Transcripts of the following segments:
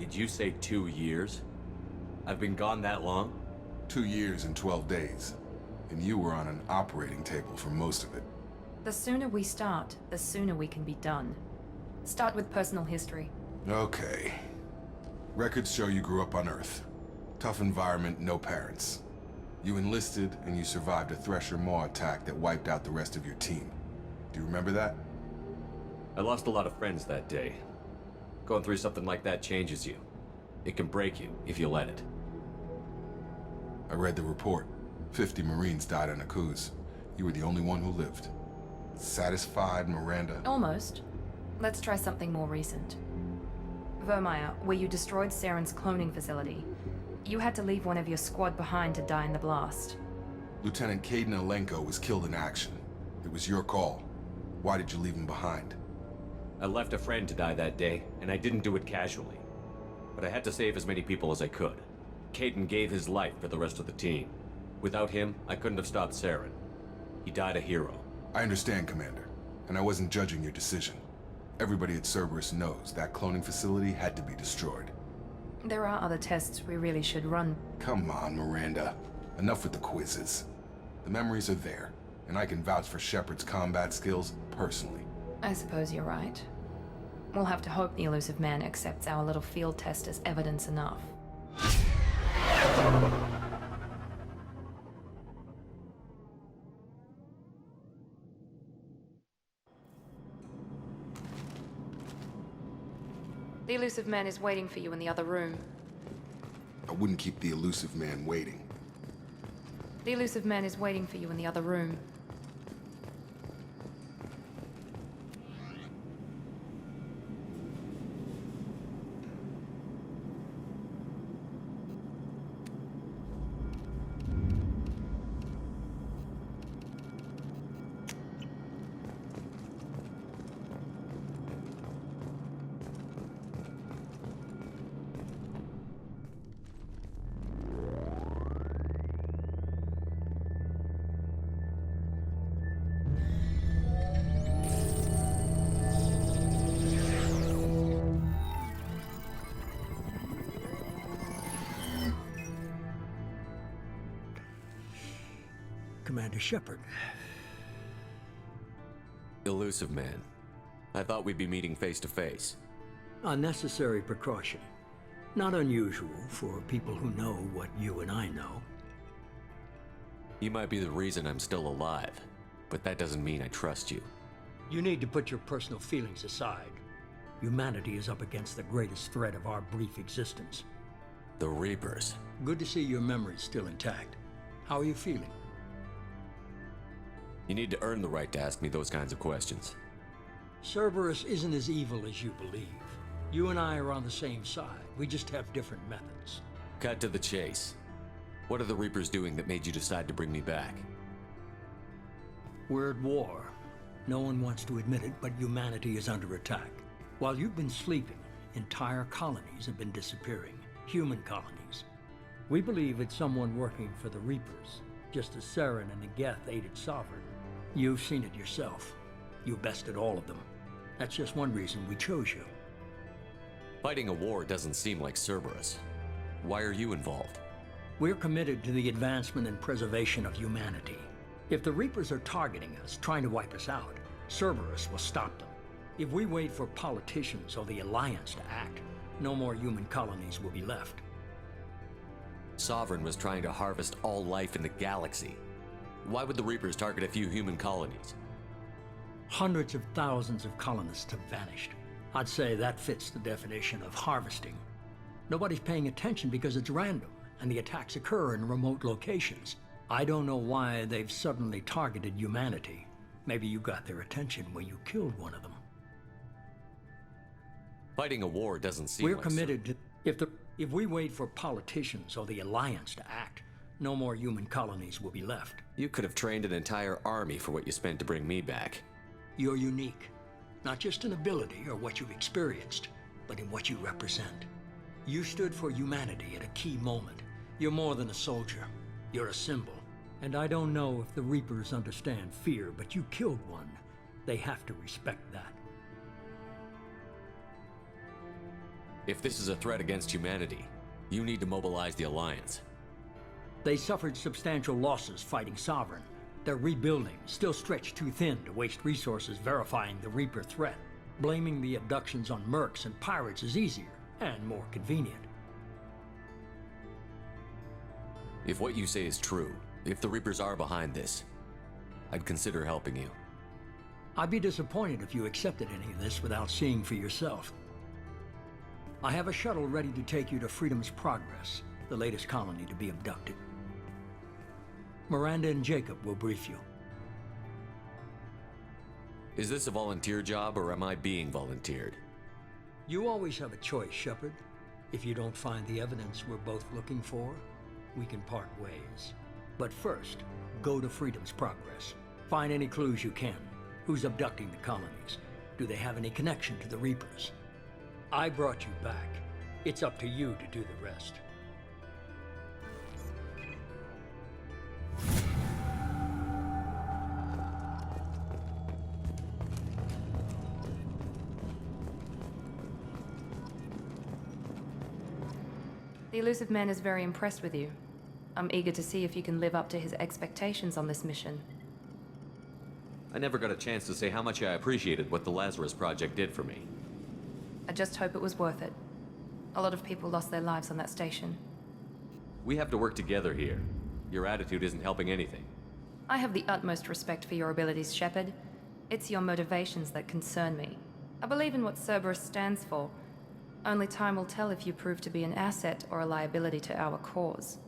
Did you say 2 years? I've been gone that long? 2 years and 12 days. And you were on an operating table for most of it. The sooner we start, the sooner we can be done. Start with personal history. Okay. Records show you grew up on Earth. Tough environment, no parents. You enlisted, and you survived a Thresher Maw attack that wiped out the rest of your team. Do you remember that? I lost a lot of friends that day. Going through something like that changes you. It can break you if you let it. I read the report. 50 Marines died on Akuz. You were the only one who lived. Satisfied, Miranda? Almost. Let's try something more recent. Vermeer, where you destroyed Saren's cloning facility. You had to leave one of your squad behind to die in the blast. Lieutenant Kaidan Alenko was killed in action. It was your call. Why did you leave him behind? I left a friend to die that day, and I didn't do it casually. But I had to save as many people as I could. Kaidan gave his life for the rest of the team. Without him, I couldn't have stopped Saren. He died a hero. I understand, Commander, and I wasn't judging your decision. Everybody at Cerberus knows that cloning facility had to be destroyed. There are other tests we really should run. Come on, Miranda. Enough with the quizzes. The memories are there, and I can vouch for Shepard's combat skills personally. I suppose you're right. We'll have to hope the Illusive Man accepts our little field test as evidence enough. The Illusive Man is waiting for you in the other room. I wouldn't keep the Elusive Man waiting. The Illusive Man is waiting for you in the other room. Commander Shepard. Illusive Man. I thought we'd be meeting face to face. Unnecessary precaution. Not unusual for people who know what you and I know. You might be the reason I'm still alive, but that doesn't mean I trust you. You need to put your personal feelings aside. Humanity is up against the greatest threat of our brief existence. The Reapers. Good to see your memory's still intact. How are you feeling? You need to earn the right to ask me those kinds of questions. Cerberus isn't as evil as you believe. You and I are on the same side. We just have different methods. Cut to the chase. What are the Reapers doing that made you decide to bring me back? We're at war. No one wants to admit it, but humanity is under attack. While you've been sleeping, entire colonies have been disappearing. Human colonies. We believe it's someone working for the Reapers, just as Saren and Negeth aided Sovereign. You've seen it yourself. You bested all of them. That's just one reason we chose you. Fighting a war doesn't seem like Cerberus. Why are you involved? We're committed to the advancement and preservation of humanity. If the Reapers are targeting us, trying to wipe us out, Cerberus will stop them. If we wait for politicians or the Alliance to act, no more human colonies will be left. Sovereign was trying to harvest all life in the galaxy. Why would the Reapers target a few human colonies? Hundreds of thousands of colonists have vanished. I'd say that fits the definition of harvesting. Nobody's paying attention because it's random, and the attacks occur in remote locations. I don't know why they've suddenly targeted humanity. Maybe you got their attention when you killed one of them. Fighting a war doesn't seem We're like committed to... If we wait for politicians or the Alliance to act, no more human colonies will be left. You could have trained an entire army for what you spent to bring me back. You're unique. Not just in ability or what you've experienced, but in what you represent. You stood for humanity at a key moment. You're more than a soldier. You're a symbol. And I don't know if the Reapers understand fear, but you killed one. They have to respect that. If this is a threat against humanity, you need to mobilize the Alliance. They suffered substantial losses fighting Sovereign. They're rebuilding, still stretched too thin to waste resources verifying the Reaper threat. Blaming the abductions on mercs and pirates is easier and more convenient. If what you say is true, if the Reapers are behind this, I'd consider helping you. I'd be disappointed if you accepted any of this without seeing for yourself. I have a shuttle ready to take you to Freedom's Progress, the latest colony to be abducted. Miranda and Jacob will brief you. Is this a volunteer job, or am I being volunteered? You always have a choice, Shepard. If you don't find the evidence we're both looking for, we can part ways. But first, go to Freedom's Progress. Find any clues you can. Who's abducting the colonies? Do they have any connection to the Reapers? I brought you back. It's up to you to do the rest. The Elusive Man is very impressed with you. I'm eager to see if you can live up to his expectations on this mission. I never got a chance to say how much I appreciated what the Lazarus Project did for me. I just hope it was worth it. A lot of people lost their lives on that station. We have to work together here. Your attitude isn't helping anything. I have the utmost respect for your abilities, Shepard. It's your motivations that concern me. I believe in what Cerberus stands for. Only time will tell if you prove to be an asset or a liability to our cause.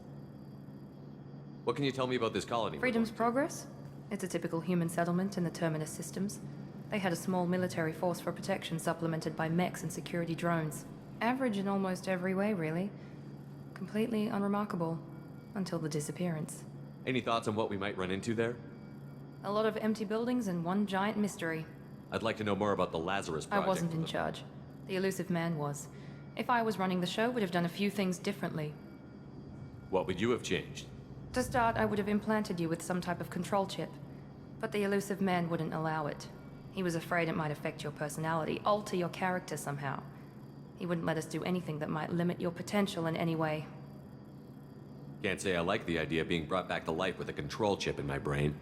What can you tell me about this colony? Freedom's Progress? It's a typical human settlement in the Terminus systems. They had a small military force for protection supplemented by mechs and security drones. Average in almost every way, really. Completely unremarkable. Until the disappearance. Any thoughts on what we might run into there? A lot of empty buildings and one giant mystery. I'd like to know more about the Lazarus I Project. wasn't in charge. The Elusive Man was. If I was running the show, would have done a few things differently. What would you have changed? To start, I would have implanted you with some type of control chip. But the Elusive Man wouldn't allow it. He was afraid it might affect your personality, alter your character somehow. He wouldn't let us do anything that might limit your potential in any way. Can't say I like the idea of being brought back to life with a control chip in my brain.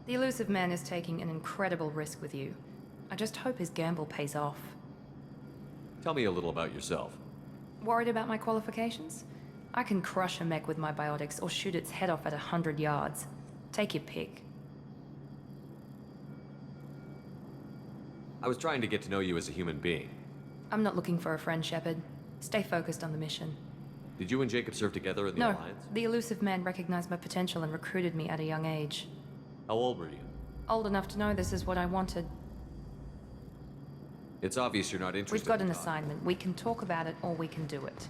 The Elusive Man is taking an incredible risk with you. I just hope his gamble pays off. Tell me a little about yourself. Worried about my qualifications? I can crush a mech with my biotics or shoot its head off at 100 yards. Take your pick. I was trying to get to know you as a human being. I'm not looking for a friend, Shepard. Stay focused on the mission. Did you and Jacob serve together in the No, Alliance? the Elusive Man recognized my potential and recruited me at a young age. How old were you? Old enough to know this is what I wanted. It's obvious you're not interested. We've got in an talking. assignment. We can talk about it or we can do it.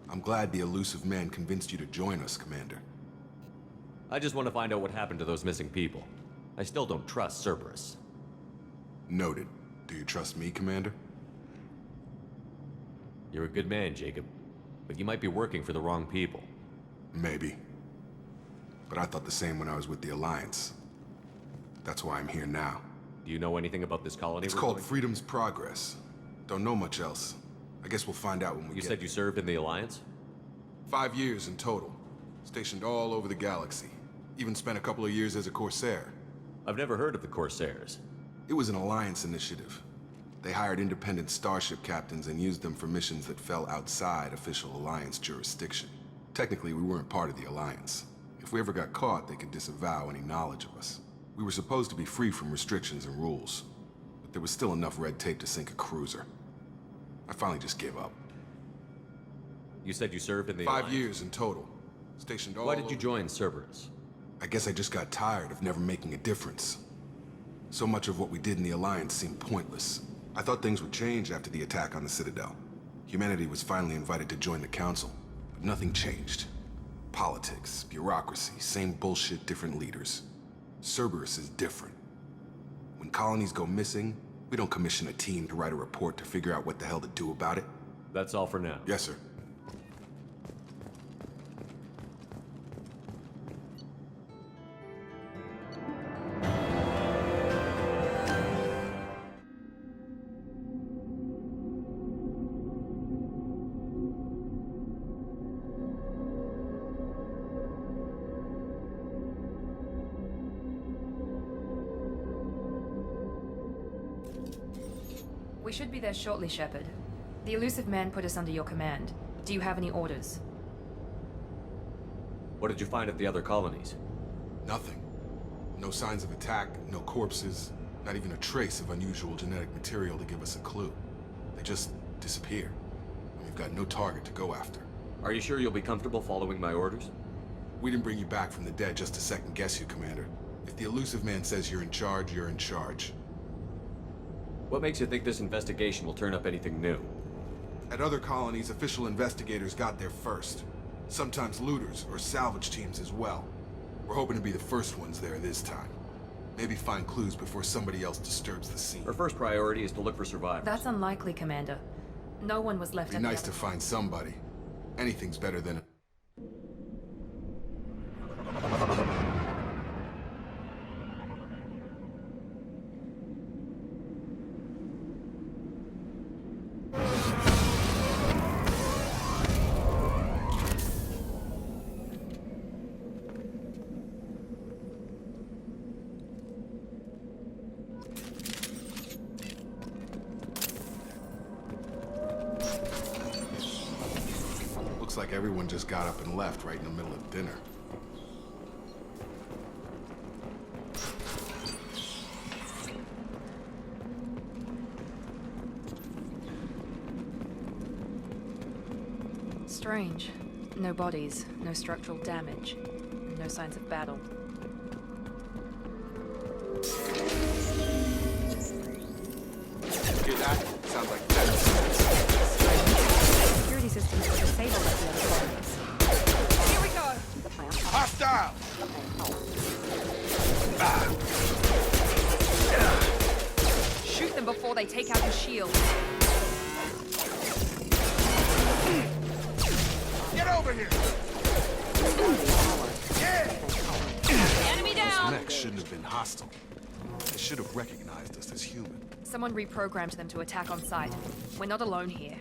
I'm glad the Elusive Man convinced you to join us, Commander. I just want to find out what happened to those missing people. I still don't trust Cerberus. Noted. Do you trust me, Commander? You're a good man, Jacob. But you might be working for the wrong people. Maybe. But I thought the same when I was with the Alliance. That's why I'm here now. Do you know anything about this colony? It's we're called going to? Freedom's Progress. Don't know much else. I guess we'll find out when we You get said you served in the Alliance? 5 years in total. Stationed all over the galaxy. Even spent a couple of years as a Corsair. I've never heard of the Corsairs. It was an Alliance initiative. They hired independent starship captains and used them for missions that fell outside official Alliance jurisdiction. Technically, we weren't part of the Alliance. If we ever got caught, they could disavow any knowledge of us. We were supposed to be free from restrictions and rules, but there was still enough red tape to sink a cruiser. I finally just gave up. You said you served in the 5 Alliance? years in total. Stationed all Why did you over- join Cerberus? I guess I just got tired of never making a difference. So much of what we did in the Alliance seemed pointless. I thought things would change after the attack on the Citadel. Humanity was finally invited to join the Council, but nothing changed. Politics, bureaucracy, same bullshit, different leaders. Cerberus is different. When colonies go missing, we don't commission a team to write a report to figure out what the hell to do about it. That's all for now. Yes, sir. We should be there shortly, Shepard. The elusive man put us under your command. Do you have any orders? What did you find at the other colonies? Nothing. No signs of attack, no corpses, not even a trace of unusual genetic material to give us a clue. They just disappear. And we've got no target to go after. Are you sure you'll be comfortable following my orders? We didn't bring you back from the dead just to second guess you, Commander. If the elusive man says you're in charge, you're in charge. What makes you think this investigation will turn up anything new? At other colonies, official investigators got there first. Sometimes looters or salvage teams as well. We're hoping to be the first ones there this time. Maybe find clues before somebody else disturbs the scene. Our first priority is to look for survivors. That's unlikely, Commander. No one was left Be at the nice other- to find somebody. Anything's better than... Looks like everyone just got up and left right in the middle of dinner. Strange. No bodies, no structural damage, no signs of battle. Hear that? Sounds like that. Security systems were disabled at the other colonies. Here we go! Hostile! Shoot them before they take out the shield. Get over here! Enemy down! Mechs shouldn't have been hostile. They should have recognized us as human. Someone reprogrammed them to attack on sight. We're not alone here.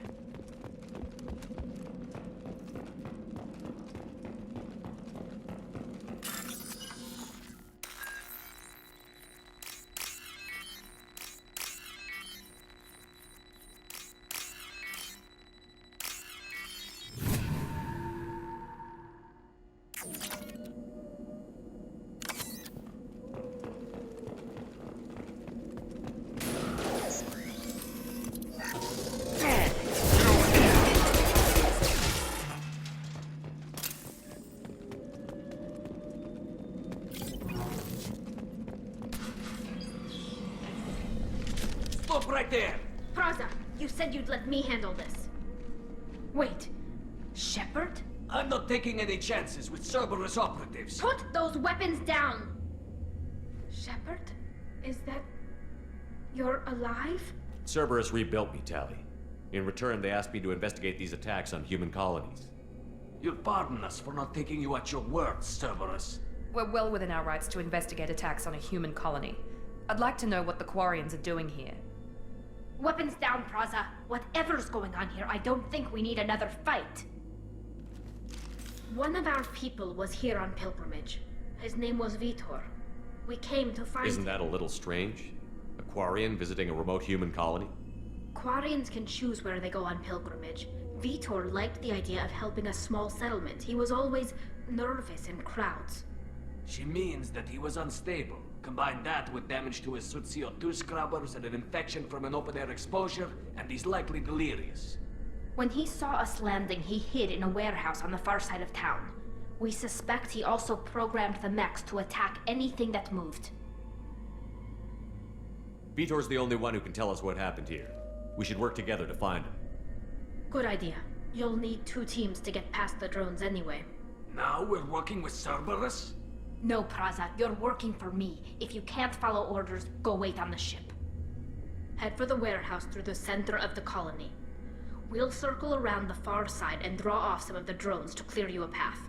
Stop right there! Praza, you said you'd let me handle this. Wait, Shepard? I'm not taking any chances with Cerberus operatives. Put those weapons down! Shepard? Is that... you're alive? Cerberus rebuilt me, Tali. In return, they asked me to investigate these attacks on human colonies. You'll pardon us for not taking you at your word, Cerberus. We're well within our rights to investigate attacks on a human colony. I'd like to know what the Quarians are doing here. Weapons down, Praza. Whatever's going on here, I don't think we need another fight. One of our people was here on pilgrimage. His name was Vitor. We came to find Isn't that a little strange? A Quarian visiting a remote human colony? Quarians can choose where they go on pilgrimage. Vitor liked the idea of helping a small settlement. He was always nervous in crowds. She means that he was unstable. Combine that with damage to his Sut CO2 scrubbers and an infection from an open-air exposure, and he's likely delirious. When he saw us landing, he hid in a warehouse on the far side of town. We suspect he also programmed the mechs to attack anything that moved. Vitor's the only one who can tell us what happened here. We should work together to find him. Good idea. You'll need 2 teams to get past the drones anyway. Now we're working with Cerberus? No, Praza, you're working for me. If you can't follow orders, go wait on the ship. Head for the warehouse through the center of the colony. We'll circle around the far side and draw off some of the drones to clear you a path.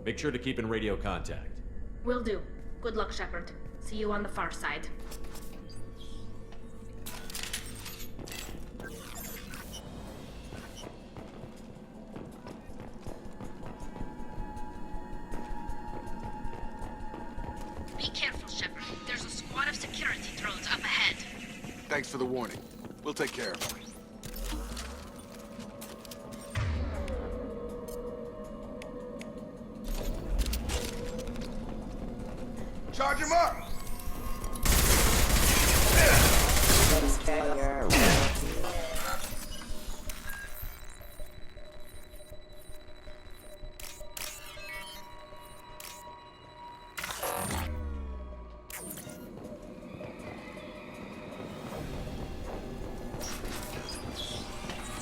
Make sure to keep in radio contact. Will do. Good luck, Shepard. See you on the far side. Be careful, Shepard. There's a squad of security drones up ahead. Thanks for the warning. We'll take care of him. Charge him up!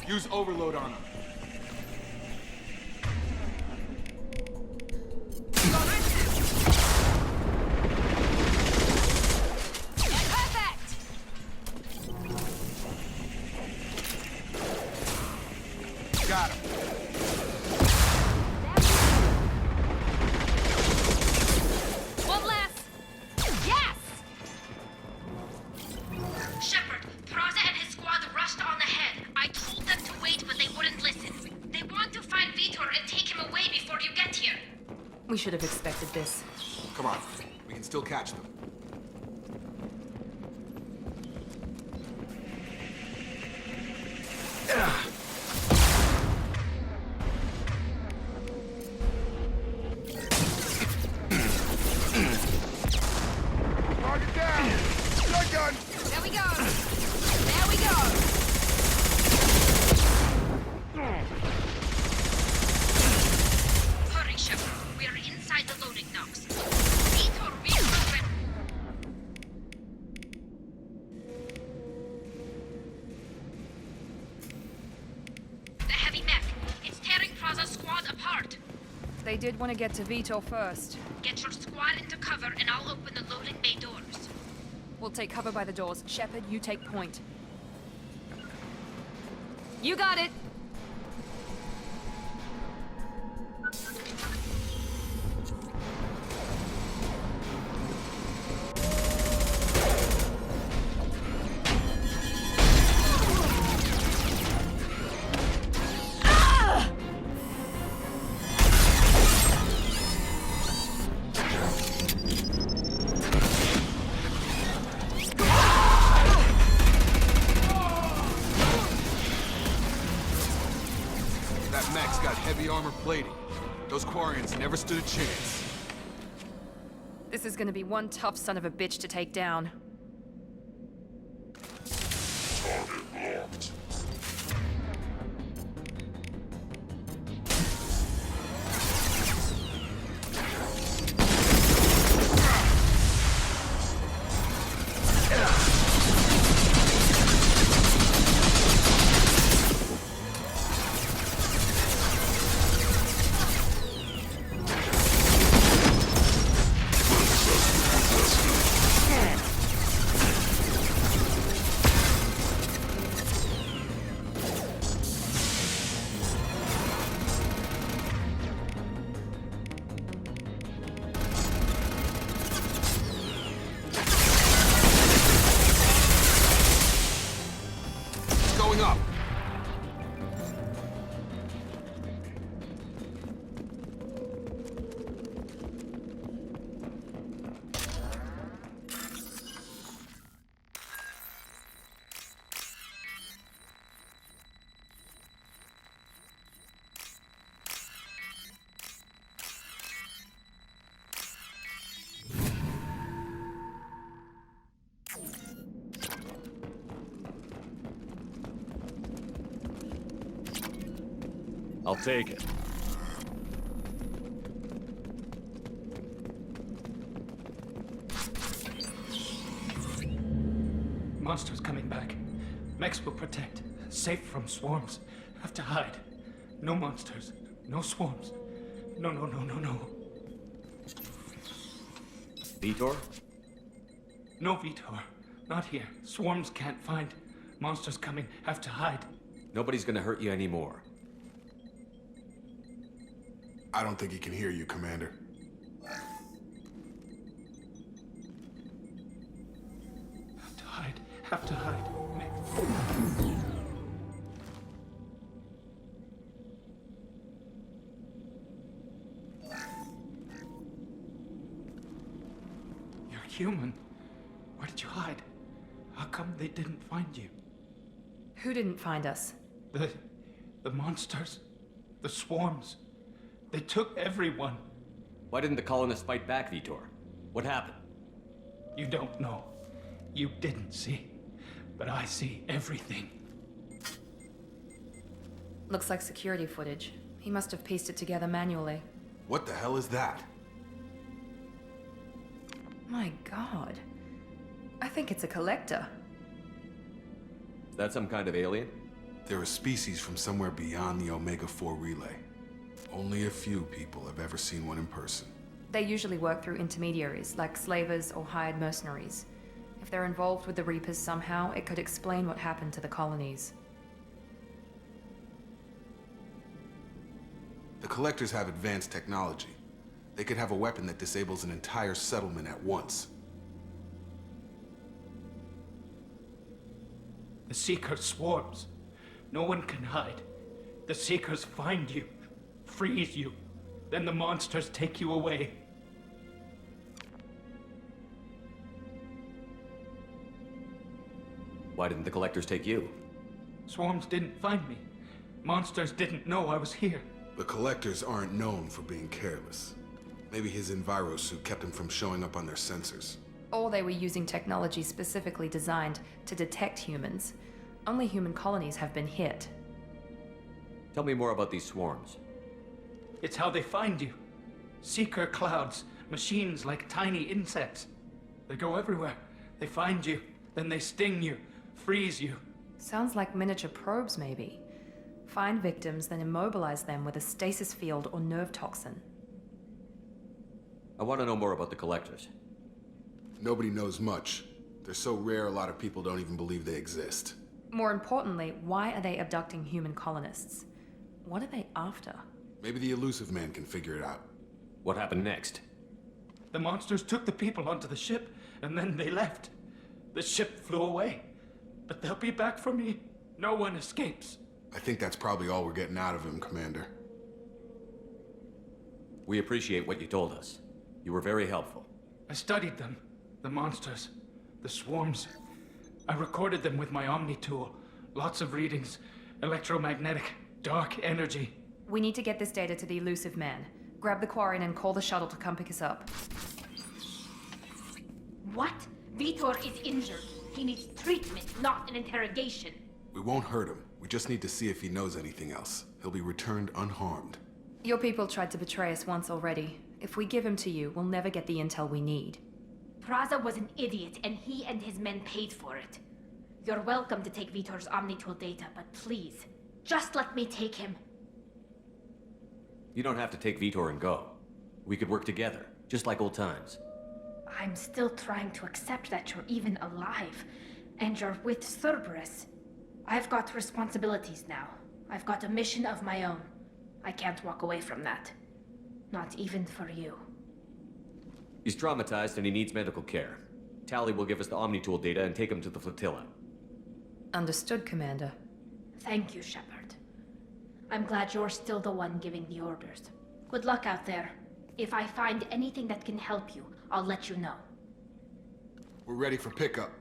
Use overload on him. Got him. One less! Yes! Shepard, Praza and his squad rushed on ahead. I told them to wait, but they wouldn't listen. They want to find Vitor and take him away before you get here. We should have expected this. Come on. We can still catch them. Target down! Shotgun! There we go! There we go! Hurry, Shepard. We are inside the loading docks. Vitor, reload. The heavy mech. It's tearing Praza's squad apart. They did want to get to Vitor first. Get your squad into cover and I'll open the loading bay doors. We'll take cover by the doors. Shepard, you take point. You got it! That mech's got heavy armor plating. Those Quarians never stood a chance. This is gonna be one tough son of a bitch to take down. Going up! I'll take it. Monsters coming back. Mechs will protect. Safe from swarms. Have to hide. No monsters. No swarms. No, no, no, no, no. Vitor? No Vitor. Not here. Swarms can't find. Monsters coming. Have to hide. Nobody's gonna hurt you anymore. I don't think he can hear you, Commander. Have to hide. Have to hide. You're human. Where did you hide? How come they didn't find you? Who didn't find us? The monsters. The swarms. They took everyone. Why didn't the colonists fight back, Vitor? What happened? You don't know. You didn't see. But I see everything. Looks like security footage. He must have pieced it together manually. What the hell is that? My god. I think it's a collector. Is that some kind of alien? They're a species from somewhere beyond the Omega-4 relay. Only a few people have ever seen one in person. They usually work through intermediaries, like slavers or hired mercenaries. If they're involved with the Reapers somehow, it could explain what happened to the colonies. The Collectors have advanced technology. They could have a weapon that disables an entire settlement at once. The Seeker swarms. No one can hide. The Seekers find you, freeze you, then the monsters take you away. Why didn't the collectors take you? Swarms didn't find me. Monsters didn't know I was here. The Collectors aren't known for being careless. Maybe his Enviro suit kept him from showing up on their sensors. Or they were using technology specifically designed to detect humans. Only human colonies have been hit. Tell me more about these swarms. It's how they find you. Seeker clouds, machines like tiny insects. They go everywhere. They find you, then they sting you, freeze you. Sounds like miniature probes, maybe. Find victims, then immobilize them with a stasis field or nerve toxin. I want to know more about the collectors. Nobody knows much. They're so rare, a lot of people don't even believe they exist. More importantly, why are they abducting human colonists? What are they after? Maybe the Elusive Man can figure it out. What happened next? The monsters took the people onto the ship, and then they left. The ship flew away. But they'll be back for me. No one escapes. I think that's probably all we're getting out of him, Commander. We appreciate what you told us. You were very helpful. I studied them. The monsters. The swarms. I recorded them with my Omni tool. Lots of readings. Electromagnetic. Dark energy. We need to get this data to the Elusive Man. Grab the Quarian and call the shuttle to come pick us up. What? Vitor is injured. He needs treatment, not an interrogation. We won't hurt him. We just need to see if he knows anything else. He'll be returned unharmed. Your people tried to betray us once already. If we give him to you, we'll never get the intel we need. Praza was an idiot, and he and his men paid for it. You're welcome to take Vitor's Omnitool data, but please, just let me take him. You don't have to take Vitor and go. We could work together, just like old times. I'm still trying to accept that you're even alive, and you're with Cerberus. I've got responsibilities now. I've got a mission of my own. I can't walk away from that. Not even for you. He's traumatized and he needs medical care. Tali will give us the Omnitool data and take him to the flotilla. Understood, Commander. Thank you, Shepard. I'm glad you're still the one giving the orders. Good luck out there. If I find anything that can help you, I'll let you know. We're ready for pickup.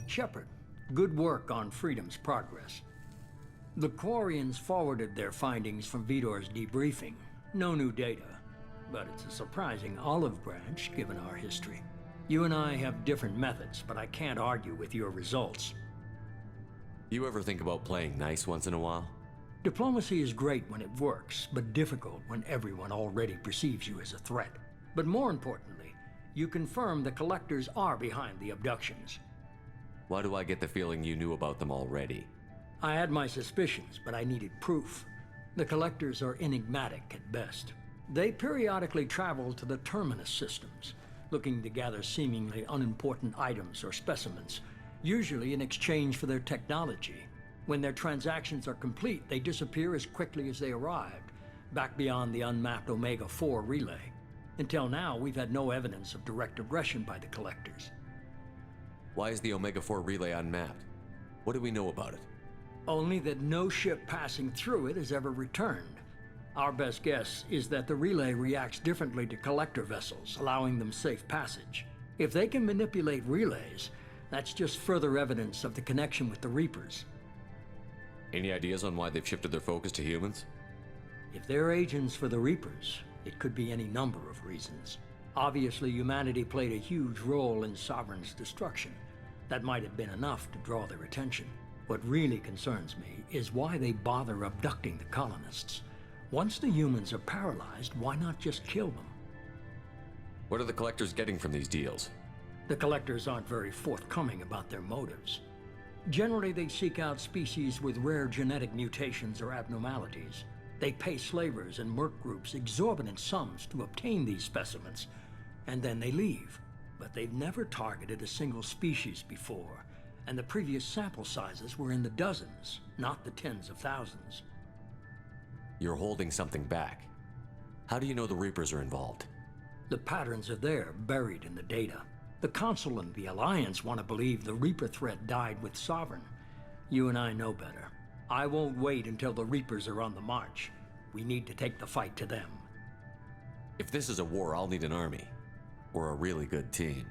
Shepard, good work on Freedom's progress. The Quarians forwarded their findings from Vitor's debriefing. No new data, but it's a surprising olive branch given our history. You and I have different methods, but I can't argue with your results. You ever think about playing nice once in a while? Diplomacy is great when it works, but difficult when everyone already perceives you as a threat. But more importantly, you confirm the Collectors are behind the abductions. Why do I get the feeling you knew about them already? I had my suspicions, but I needed proof. The Collectors are enigmatic at best. They periodically travel to the Terminus systems, looking to gather seemingly unimportant items or specimens, usually in exchange for their technology. When their transactions are complete, they disappear as quickly as they arrived, back beyond the unmapped Omega-4 relay. Until now, we've had no evidence of direct aggression by the Collectors. Why is the Omega-4 relay unmapped? What do we know about it? Only that no ship passing through it has ever returned. Our best guess is that the relay reacts differently to collector vessels, allowing them safe passage. If they can manipulate relays, that's just further evidence of the connection with the Reapers. Any ideas on why they've shifted their focus to humans? If they're agents for the Reapers, it could be any number of reasons. Obviously, humanity played a huge role in Sovereign's destruction. That might have been enough to draw their attention. What really concerns me is why they bother abducting the colonists. Once the humans are paralyzed, why not just kill them? What are the collectors getting from these deals? The collectors aren't very forthcoming about their motives. Generally, they seek out species with rare genetic mutations or abnormalities. They pay slavers and merc groups exorbitant sums to obtain these specimens, and then they leave. But they've never targeted a single species before, and the previous sample sizes were in the dozens, not the tens of thousands. You're holding something back. How do you know the Reapers are involved? The patterns are there, buried in the data. The Council and the Alliance want to believe the Reaper threat died with Sovereign. You and I know better. I won't wait until the Reapers are on the march. We need to take the fight to them. If this is a war, I'll need an army. Or a really good team.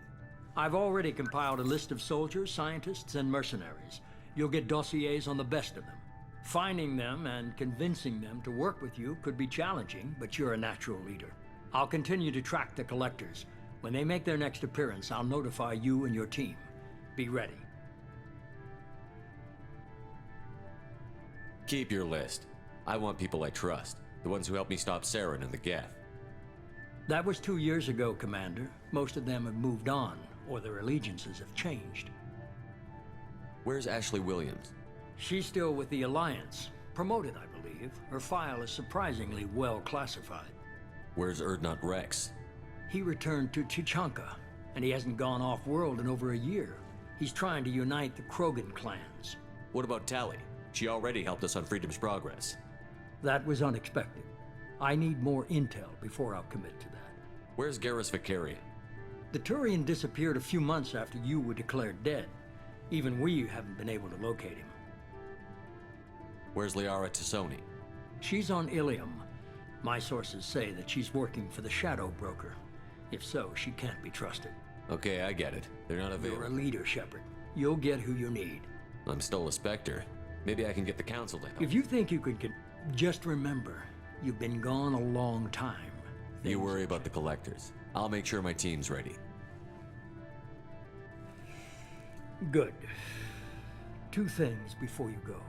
I've already compiled a list of soldiers, scientists, and mercenaries. You'll get dossiers on the best of them. Finding them and convincing them to work with you could be challenging, but you're a natural leader. I'll continue to track the collectors. When they make their next appearance, I'll notify you and your team. Be ready. Keep your list. I want people I trust. The ones who helped me stop Saren and the Geth. That was 2 years ago, Commander. Most of them have moved on, or their allegiances have changed. Where's Ashley Williams? She's still with the Alliance. Promoted, I believe. Her file is surprisingly well classified. Where's Urdnot Rex? He returned to Chichanka, and he hasn't gone off-world in over a year. He's trying to unite the Krogan clans. What about Tali? She already helped us on Freedom's Progress. That was unexpected. I need more intel before I'll commit to that. Where's Garrus Vicarian? The Turian disappeared a few months after you were declared dead. Even we haven't been able to locate him. Where's Liara Tassoni? She's on Ilium. My sources say that she's working for the Shadow Broker. If so, she can't be trusted. Okay, I get it. They're not You're a available. leader, Shepard. You'll get who you need. I'm still a Spectre. Maybe I can get the Council to help. If you think you could just remember, you've been gone a long time. You worry about the Collectors. I'll make sure my team's ready. Good. 2 things before you go.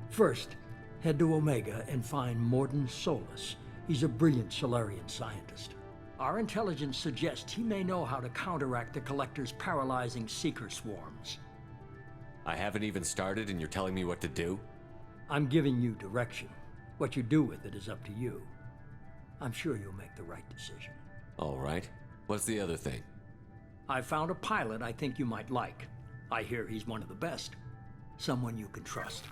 First, head to Omega and find Mordin Solus. He's a brilliant Solarian scientist. Our intelligence suggests he may know how to counteract the Collector's paralyzing Seeker swarms. I haven't even started and you're telling me what to do? I'm giving you direction. What you do with it is up to you. I'm sure you'll make the right decision. All right. What's the other thing? I found a pilot I think you might like. I hear he's one of the best. Someone you can trust.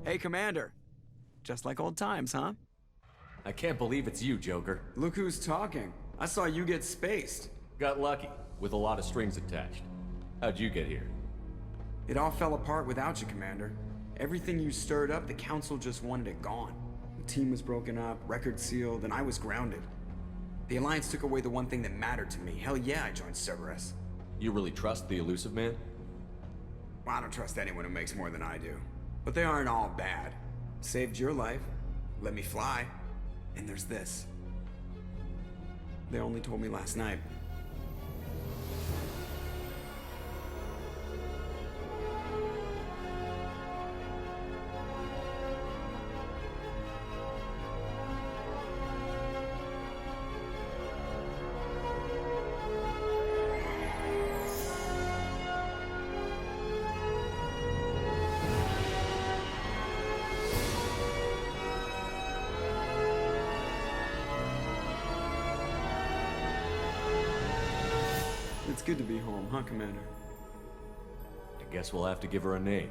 Hey, Commander. Just like old times, huh? I can't believe it's you, Joker. Look who's talking. I saw you get spaced. Got lucky, with a lot of strings attached. How'd you get here? It all fell apart without you, Commander. Everything you stirred up, the Council just wanted it gone. The team was broken up, record sealed, and I was grounded. The Alliance took away the one thing that mattered to me. Hell yeah, I joined Cerberus. You really trust the Elusive Man? Well, I don't trust anyone who makes more than I do. But they aren't all bad. Saved your life, let me fly, and there's this. They only told me last night. It's good to be home, huh, Commander? I guess we'll have to give her a name.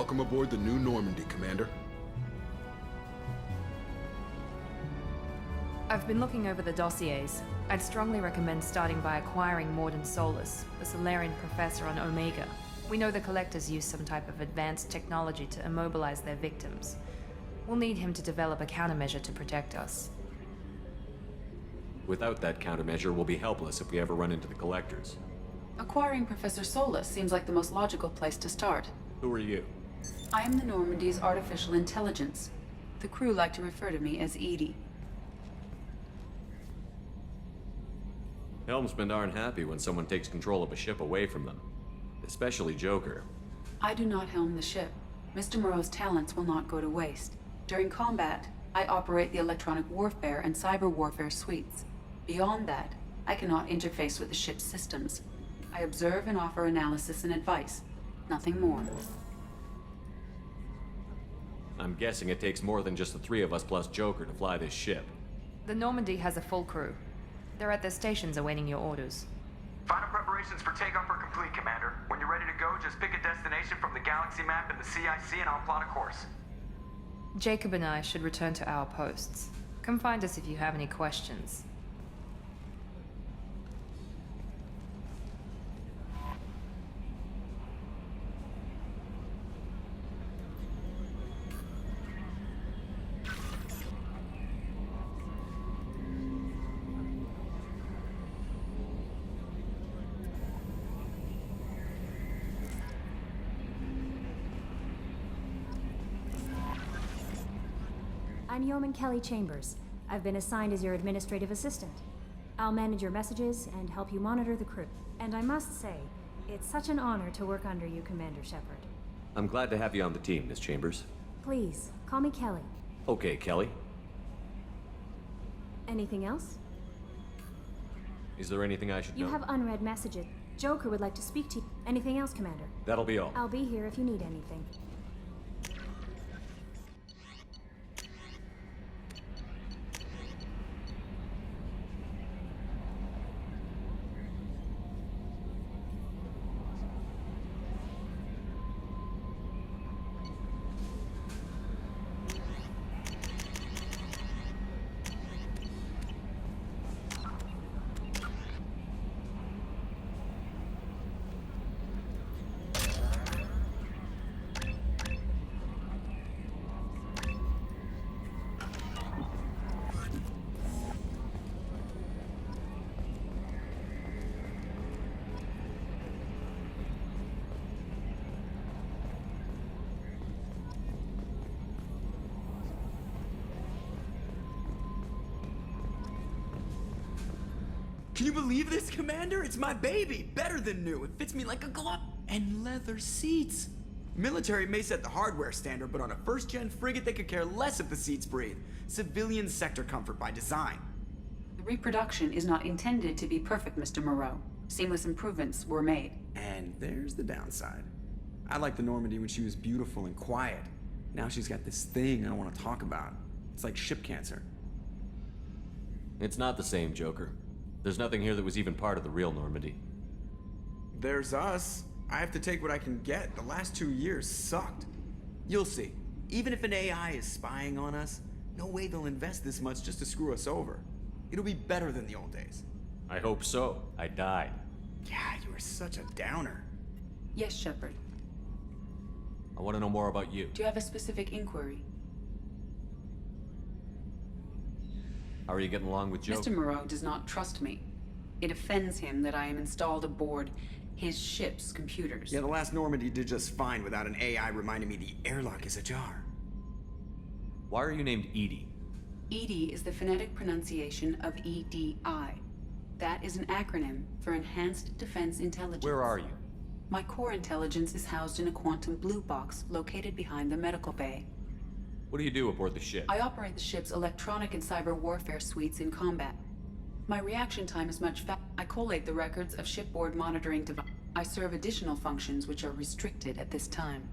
Welcome aboard the new Normandy, Commander. I've been looking over the dossiers. I'd strongly recommend starting by acquiring Mordin Solus, the Solarian professor on Omega. We know the Collectors use some type of advanced technology to immobilize their victims. We'll need him to develop a countermeasure to protect us. Without that countermeasure, we'll be helpless if we ever run into the Collectors. Acquiring Professor Solus seems like the most logical place to start. Who are you? I am the Normandy's artificial intelligence. The crew like to refer to me as Edie. Helmsmen aren't happy when someone takes control of a ship away from them. Especially Joker. I do not helm the ship. Mr. Moreau's talents will not go to waste. During combat, I operate the electronic warfare and cyber warfare suites. Beyond that, I cannot interface with the ship's systems. I observe and offer analysis and advice. Nothing more. I'm guessing it takes more than just the three of us plus Joker to fly this ship. The Normandy has a full crew. They're at their stations awaiting your orders. Final preparations for takeoff are complete, Commander. When you're ready to go, just pick a destination from the galaxy map in the CIC and I'll plot a course. Jacob and I should return to our posts. Come find us if you have any questions. I'm Yeoman Kelly Chambers. I've been assigned as your administrative assistant. I'll manage your messages and help you monitor the crew. And I must say, it's such an honor to work under you, Commander Shepard. I'm glad to have you on the team, Miss Chambers. Please, call me Kelly. Okay, Kelly. Anything else? Is there anything I should know? You have unread messages. Joker would like to speak to you. Anything else, Commander? That'll be all. I'll be here if you need anything. Can you believe this, Commander? It's my baby! Better than new. It fits me like a glove. And leather seats. Military may set the hardware standard, but on a first-gen frigate, they could care less if the seats breathe. Civilian sector comfort by design. The reproduction is not intended to be perfect, Mr. Moreau. Seamless improvements were made. And there's the downside. I liked the Normandy when she was beautiful and quiet. Now she's got this thing I don't want to talk about. It's like ship cancer. It's not the same, Joker. There's nothing here that was even part of the real Normandy. There's us. I have to take what I can get. The last 2 years sucked. You'll see. Even if an AI is spying on us, no way they'll invest this much just to screw us over. It'll be better than the old days. I hope so. I died. Yeah, you were such a downer. Yes, Shepard. I want to know more about you. Do you have a specific inquiry? How are you getting along with Joker? Mr. Moreau does not trust me. It offends him that I am installed aboard his ship's computers. Yeah, the last Normandy did just fine without an AI reminding me the airlock is ajar. Why are you named Edie? EDI is the phonetic pronunciation of EDI. That is an acronym for Enhanced Defense Intelligence. Where are you? My core intelligence is housed in a quantum blue box located behind the medical bay. What do you do aboard the ship? I operate the ship's electronic and cyber warfare suites in combat. My reaction time is much faster. I collate the records of shipboard monitoring devices. I serve additional functions which are restricted at this time.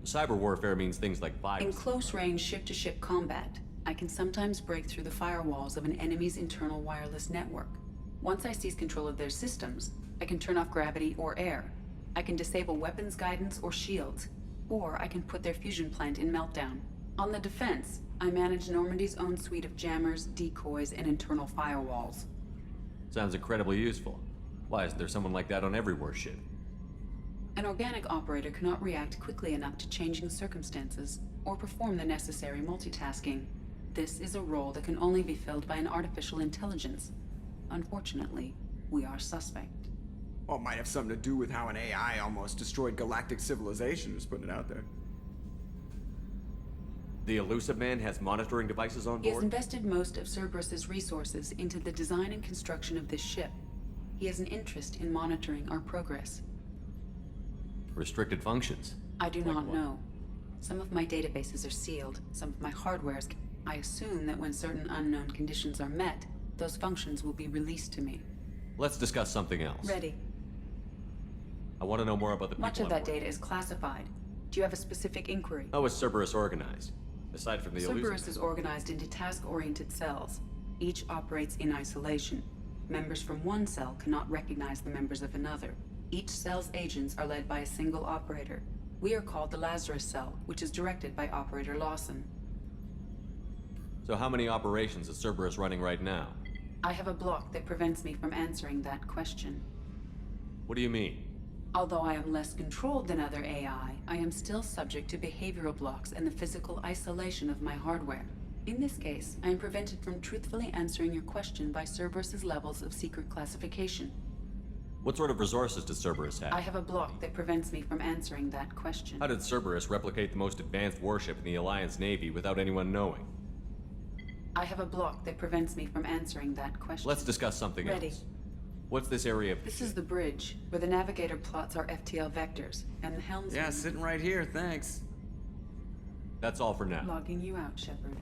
Cyber warfare means things like In virus. close-range ship-to-ship combat, I can sometimes break through the firewalls of an enemy's internal wireless network. Once I seize control of their systems, I can turn off gravity or air. I can disable weapons guidance or shields. or I can put their fusion plant in meltdown. On the defense, I manage Normandy's own suite of jammers, decoys, and internal firewalls. Sounds incredibly useful. Why isn't there someone like that on every warship? An organic operator cannot react quickly enough to changing circumstances or perform the necessary multitasking. This is a role that can only be filled by an artificial intelligence. Unfortunately, we are suspect. Well, it might have something to do with how an AI almost destroyed galactic civilization, just putting it out there. The Elusive Man has monitoring devices on He has board? invested most of Cerberus's resources into the design and construction of this ship. He has an interest in monitoring our progress. Restricted functions? I do Like not what? know. Some of my databases are sealed, some of my hardware's... I assume that when certain unknown conditions are met, those functions will be released to me. Let's discuss something else. Ready. I want to know more about the people Much of on that board. data is classified. Do you have a specific inquiry? How is Cerberus organized? Aside from the Cerberus Elusive is Man. organized into task-oriented cells. Each operates in isolation. Members from one cell cannot recognize the members of another. Each cell's agents are led by a single operator. We are called the Lazarus Cell, which is directed by Operator Lawson. So how many operations is Cerberus running right now? I have a block that prevents me from answering that question. What do you mean? Although I am less controlled than other AI, I am still subject to behavioral blocks and the physical isolation of my hardware. In this case, I am prevented from truthfully answering your question by Cerberus's levels of secret classification. What sort of resources does Cerberus have? I have a block that prevents me from answering that question. How did Cerberus replicate the most advanced warship in the Alliance Navy without anyone knowing? I have a block that prevents me from answering that question. Let's discuss something Ready. else. What's this area of... This is the bridge, where the navigator plots our FTL vectors, and the helmsman... Yeah, sitting right here, thanks. That's all for now. Logging you out, Shepard.